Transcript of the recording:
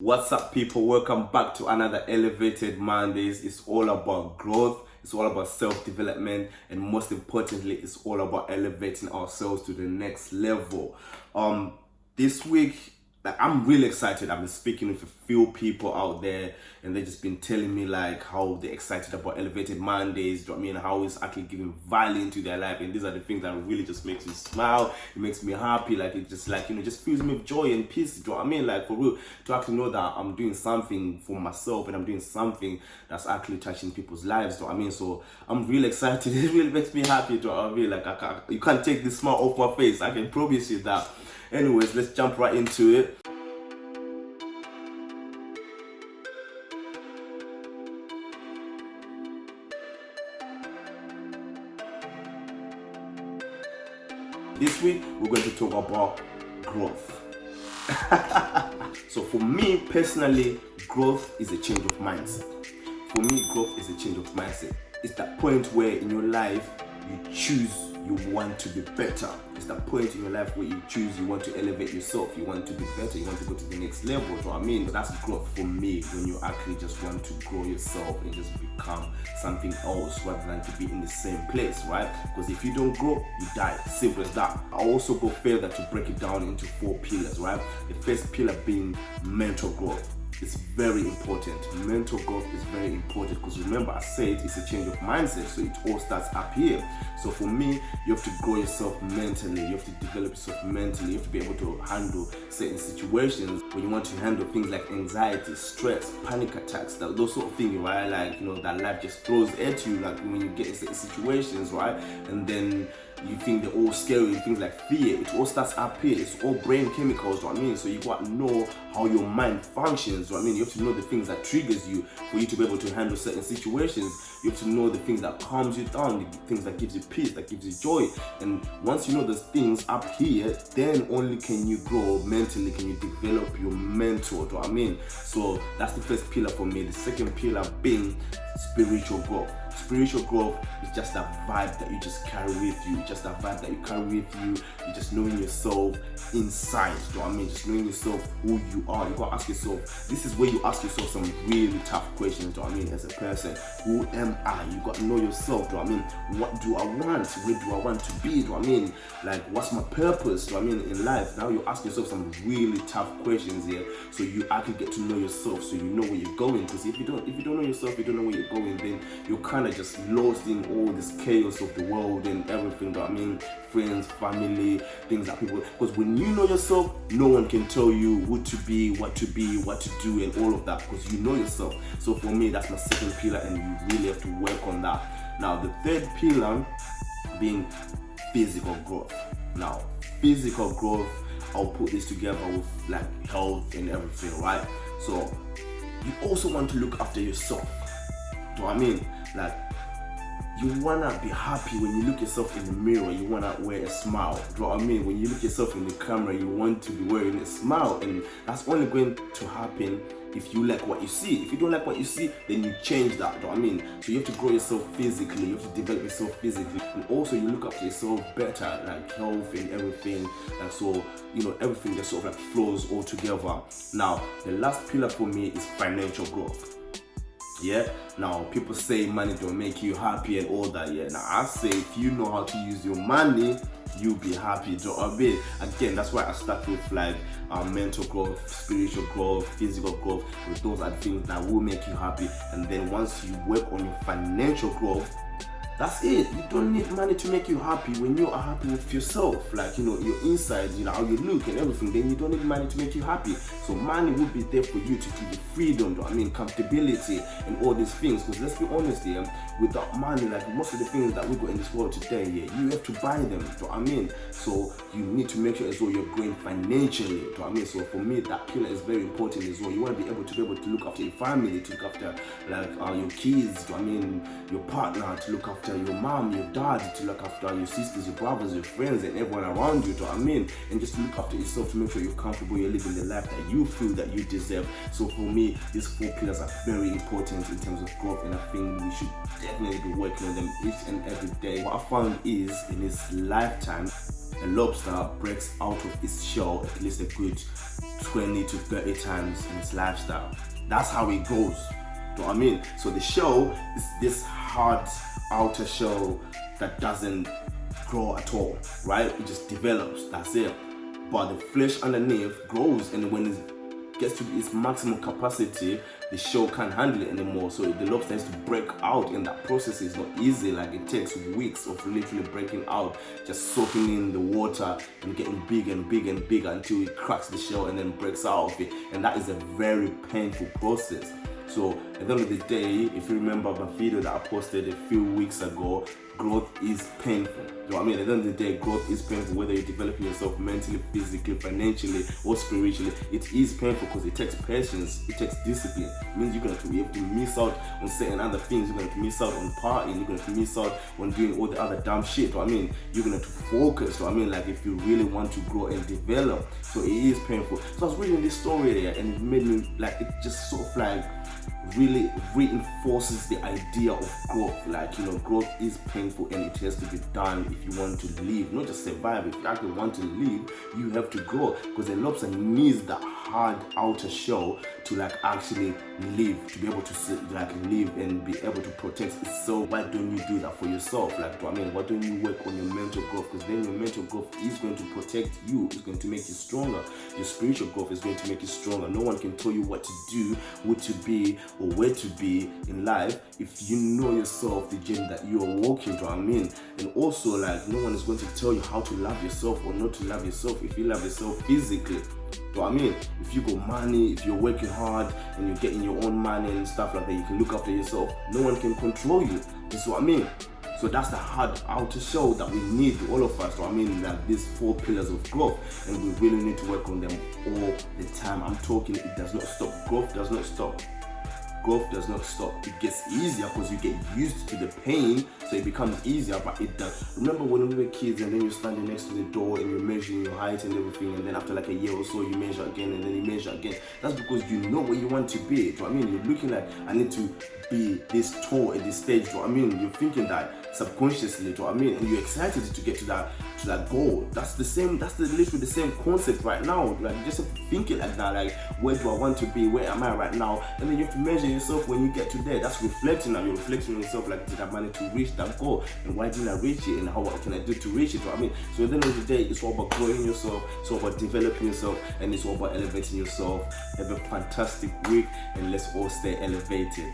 What's up, people? Welcome back to another Elevated Mondays. It's all about growth, it's all about self-development, and most importantly, it's all about elevating ourselves to the next level. This week, I'm really excited. I've been speaking with a few people out there, and they've just been telling me like how they're excited about Elevated Mondays. Do you know what I mean? How it's actually giving value into their life, and these are the things that really just makes me smile. It makes me happy. Like it just just fills me with joy and peace. Do you know what I mean? Like for real, to actually know that I'm doing something for myself and I'm doing something that's actually touching people's lives. Do you know what I mean? So I'm really excited. It really makes me happy. Do you know what I mean? Like you can't take this smile off my face. I can promise you that. Anyways, let's jump right into it. This week, we're going to talk about growth. So for me personally, growth is a change of mindset. For me, growth is a change of mindset. It's that point where in your life, you choose you want to be better. It's that point in your life where you choose you want to elevate yourself, you want to be better, you want to go to the next level. So I mean, that's growth for me, when you actually just want to grow yourself and just become something else rather than to be in the same place, right? Because if you don't grow, you die. Simple as that. I also go further to break it down into 4 pillars, right? The first pillar being mental growth. It's very important. Mental growth is very important because remember, I said it's a change of mindset, so it all starts up here. So for me, you have to grow yourself mentally, you have to develop yourself mentally, you have to be able to handle certain situations when you want to handle things like anxiety, stress, panic attacks, those sort of things, right? Like, that life just throws at you, like when you get in certain situations, right? And then you think they're all scary, things like fear, it all starts up here. It's all brain chemicals, you know what I mean? So you got to know how your mind functions, you know what I mean? You have to know the things that triggers you for you to be able to handle certain situations. You have to know the things that calms you down, the things that gives you peace, that gives you joy. And once you know those things up here, then only can you grow mentally, can you develop your mental, you know what I mean? So that's the first pillar for me. The second pillar being spiritual growth. Spiritual growth is just that vibe that you just carry with you. Just that vibe that you carry with you. You just knowing yourself inside. You know what I mean? Just knowing yourself, who you are. You gotta ask yourself. This is where you ask yourself some really tough questions. You know what I mean? As a person, who am I? You gotta know yourself. You know what I mean? What do I want? Where do I want to be? You know what I mean? Like, what's my purpose? You know what I mean? In life. Now you ask yourself some really tough questions here, so you actually get to know yourself, so you know where you're going. Because if you don't know yourself, you don't know where you're going, then you're kind of just lost in all this chaos of the world and everything. That I mean, friends, family, things that people. Because when you know yourself, no one can tell you who to be, what to do, and all of that. Because you know yourself. So for me, that's my second pillar, and you really have to work on that. Now, the third pillar being physical growth. Now, physical growth, I'll put this together with like health and everything, right? So you also want to look after yourself. Do you know what I mean? Like, you wanna be happy when you look yourself in the mirror. You wanna wear a smile. Do you know what I mean? When you look yourself in the camera, you want to be wearing a smile, and that's only going to happen if you like what you see. If you don't like what you see, then you change that. Do you know what I mean? So you have to grow yourself physically. You have to develop yourself physically, and also you look after yourself better, like health and everything. And so everything just sort of like flows all together. Now, the last pillar for me is financial growth. Yeah, now people say money don't make you happy and all that. Yeah, now I say if you know how to use your money, you'll be happy. Do you know what I mean? Again, that's why I start with like mental growth, spiritual growth, physical growth, because those are things that will make you happy. And then once you work on your financial growth, that's it. You don't need money to make you happy. When you are happy with yourself, like your inside, how you look and everything, then you don't need money to make you happy. So money will be there for you to give you freedom, comfortability and all these things. Because let's be honest here, without money, like most of the things that we got in this world today, you have to buy them. Do you know what I mean? So you need to make sure as well you're growing financially. Do you know what I mean? So for me, that pillar is very important as well. You want to be able to look after your family, to look after like your kids. Do you know what I mean? Your partner, to look after your mom, your dad, to look after your sisters, your brothers, your friends, and everyone around you. Do you know what I mean? And just to look after yourself, to make sure you're comfortable, you're living the life that you feel that you deserve. So for me, these 4 pillars are very important in terms of growth, and I think we should definitely be working on them each and every day. What I found is in this lifetime, a lobster breaks out of its shell at least a good 20 to 30 times in its lifestyle. That's how it grows. You know what I mean? So the shell is this hard outer shell that doesn't grow at all, right? It just develops, that's it. But the flesh underneath grows, and when it gets to its maximum capacity, the shell can't handle it anymore. So the lobster has to break out, and that process is not easy. Like, it takes weeks of literally breaking out, just soaking in the water and getting bigger and bigger and bigger until it cracks the shell and then breaks out of it. And that is a very painful process. So at the end of the day, if you remember my video that I posted a few weeks ago, growth is painful. You know what I mean? At the end of the day, growth is painful, whether you're developing yourself mentally, physically, financially, or spiritually. It is painful because it takes patience, it takes discipline. It means you're going to be able to miss out on certain other things. You're going to miss out on partying. You're going to miss out on doing all the other dumb shit. You know what I mean? You're going to focus. You know what I mean? Like, if you really want to grow and develop. So it is painful. So I was reading this story there, and it made me, like, it just sort of like really reinforces the idea of growth. Like, you know, growth is painful and it has to be done if you want to live, not just survive. If you actually want to live, you have to grow, because a lobster needs that hard outer shell to like actually live, to be able to like live and be able to protect itself. Why don't you do that for yourself? Like, I mean, why don't you work on your mental growth? Because then your mental growth is going to protect you, it's going to make you stronger. Your spiritual growth is going to make you stronger. No one can tell you what to do, what to be, or where to be in life if you know yourself, the journey that you are walking. You know what I mean? And also, like, no one is going to tell you how to love yourself or not to love yourself if you love yourself physically. You know what I mean? If you got money, if you're working hard and you're getting your own money and stuff like that, you can look after yourself. No one can control you. That's what I mean. So that's the hard outer shell that we need, all of us. So I mean, like, these 4 pillars of growth, and we really need to work on them all the time. I'm talking, it does not stop. Growth does not stop. Growth does not stop. It gets easier because you get used to the pain, so it becomes easier, but it does. Remember when we were kids and then you're standing next to the door and you're measuring your height and everything, and then after like a year or so you measure again and then you measure again? That's because you know where you want to be. You know what I mean? You're looking like, I need to be this tall at this stage. You know what I mean? You're thinking that subconsciously. You know what I mean? And you're excited to get to that goal. That's literally the same concept right now. Like, you just have to think it like that. Like, where do I want to be? Where am I right now? And then you have to measure yourself when you get to there. That's reflecting now. You're reflecting on yourself, like, did I manage to reach that goal? And why didn't I reach it? And what can I do to reach it? You know what I mean? So at the end of the day, it's all about growing yourself, it's all about developing yourself, and it's all about elevating yourself. Have a fantastic week, and let's all stay elevated.